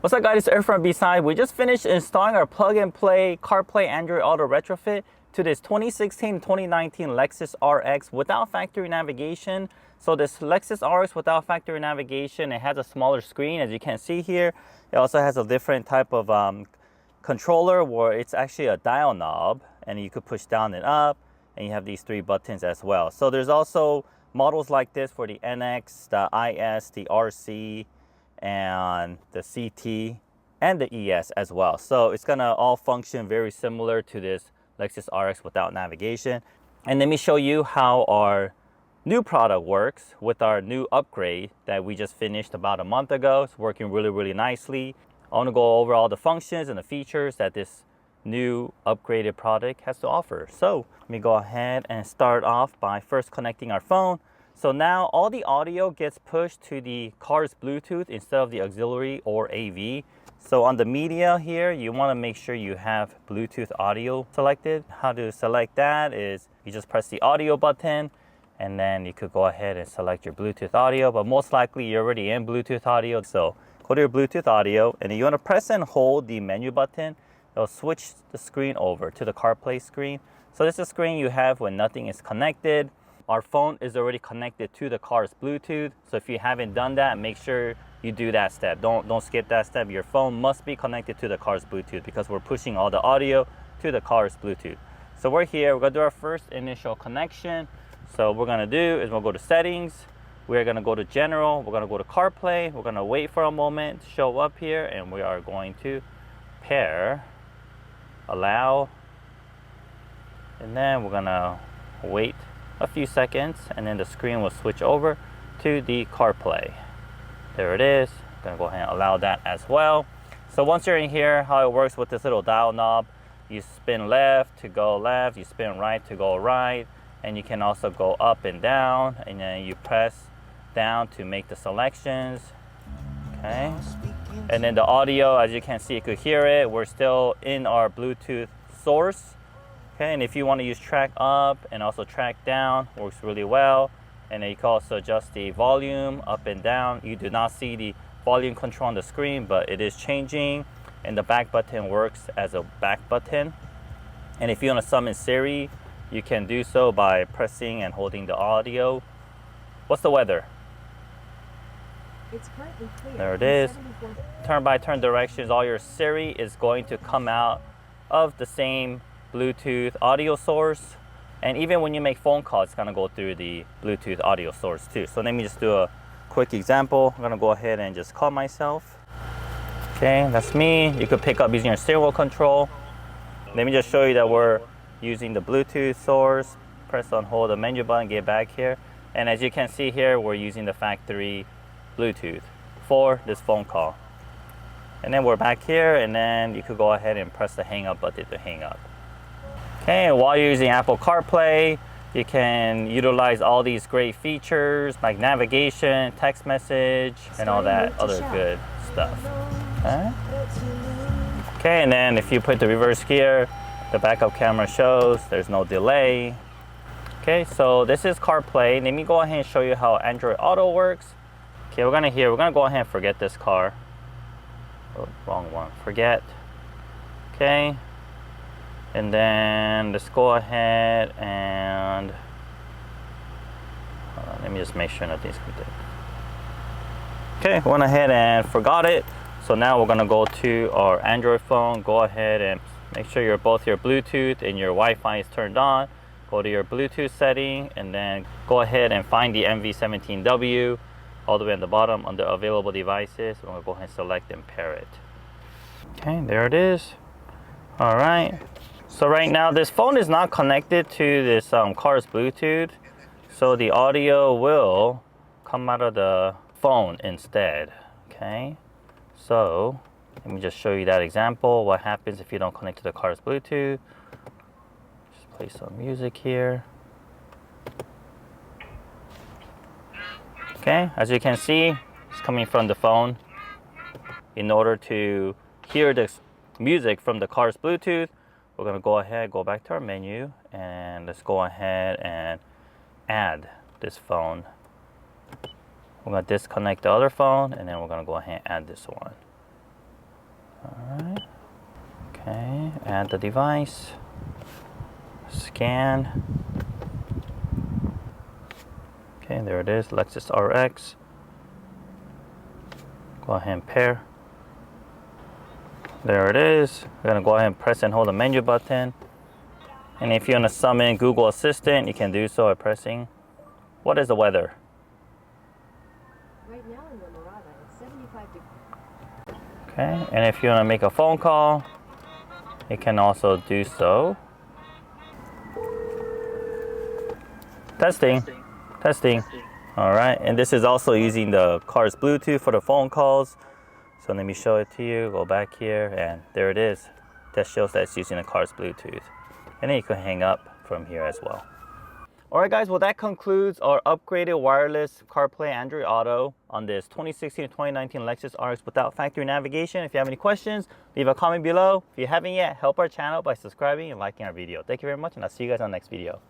What's up guys, it's Eric from B-Side. We just finished installing our plug-and-play CarPlay Android Auto retrofit to this 2016-2019 Lexus RX without factory navigation. So this Lexus RX without factory navigation, it has a smaller screen as you can see here. It also has a different type of controller where it's actually a dial knob and you could push down and up, and you have these three buttons as well. So there's also models like this for the NX, the IS, the RC, and the CT and the ES as well. So it's gonna all function very similar to this Lexus RX without navigation. And let me show you how our new product works with our new upgrade that we just finished about a month ago. It's working really nicely. I want to go over all the functions and the features that this new upgraded product has to offer. So let me go ahead and start off by first connecting our phone. So now all the audio gets pushed to the car's Bluetooth instead of the auxiliary or AV. So on the media here, you want to make sure you have Bluetooth audio selected. How to select that is you just press the audio button and then you could go ahead and select your Bluetooth audio, but most likely you're already in Bluetooth audio. So go to your Bluetooth audio and you want to press and hold the menu button. It'll switch the screen over to the CarPlay screen. So this is the screen you have when nothing is connected. Our phone is already connected to the car's Bluetooth. So if you haven't done that, make sure you do that step. Don't skip that step. Your phone must be connected to the car's Bluetooth because we're pushing all the audio to the car's Bluetooth. So we're here, we're gonna do our first initial connection. So what we're gonna do is we'll go to settings. We're gonna go to general. We're gonna go to CarPlay. We're gonna wait for a moment to show up here and we are going to pair, allow, and then we're gonna wait a few seconds and then the screen will switch over to the CarPlay. There it is. I'm gonna go ahead and allow that as well. So once you're in here, how it works with this little dial knob, you spin left to go left, you spin right to go right, and you can also go up and down, and then you press down to make the selections. Okay, and then the audio, as you can see, you could hear it. We're still in our Bluetooth source. Okay, and if you want to use track up and also track down, works really well. And then you can also adjust the volume up and down. You do not see the volume control on the screen, but it is changing. And the back button works as a back button. And if you want to summon Siri, you can do so by pressing and holding the audio. What's the weather? It's currently clear. There it is. Turn-by-turn directions. All your Siri is going to come out of the same Bluetooth audio source, and even when you make phone calls, it's gonna go through the Bluetooth audio source too. So let me just do a quick example. I'm gonna go ahead and just call myself. Okay, that's me. You could pick up using your steering wheel control. Let me just show you that we're using the Bluetooth source. Press on hold the menu button, get back here, and as you can see here, we're using the factory Bluetooth for this phone call. And then we're back here, and then you could go ahead and press the hang up button to hang up. Okay, and while you're using Apple CarPlay, you can utilize all these great features like navigation, text message, and all that other good stuff. Okay, and then if you put the reverse gear, the backup camera shows there's no delay. Okay, so this is CarPlay. Let me go ahead and show you how Android Auto works. Okay, we're gonna go ahead and forget this car. Oh, wrong one, forget. Okay. And then let's go ahead and let me just make sure nothing's connected. Okay, went ahead and forgot it. So now we're gonna go to our Android phone. Go ahead and make sure both your Bluetooth and your Wi-Fi is turned on. Go to your Bluetooth setting and then go ahead and find the MV17W all the way on the bottom under available devices. We're gonna go ahead and select and pair it. Okay, there it is. All right. So right now this phone is not connected to this car's Bluetooth, so the audio will come out of the phone instead. Okay, so let me just show you that example. What happens if you don't connect to the car's Bluetooth? Just play some music here. Okay, as you can see, it's coming from the phone. In order to hear this music from the car's Bluetooth, we're gonna go ahead, go back to our menu, and let's go ahead and add this phone. We're gonna disconnect the other phone, and then we're gonna go ahead and add this one. Okay, add the device, scan. Okay, there it is, Lexus RX. Go ahead and pair. There it is. We're gonna go ahead and press and hold the menu button. And if you want to summon Google Assistant, you can do so by pressing. What is the weather? Right now in La Mirada, it's 75 degrees. Okay, and if you want to make a phone call, you can also do so. Testing. Testing. All right, and this is also using the car's Bluetooth for the phone calls. So let me show it to you. Go back here, and there it is. That shows that it's using the car's Bluetooth. And then you can hang up from here as well. All right, guys, well, that concludes our upgraded wireless CarPlay Android Auto on this 2016 to 2019 Lexus RX without factory navigation. If you have any questions, leave a comment below. If you haven't yet, help our channel by subscribing and liking our video. Thank you very much, and I'll see you guys on the next video.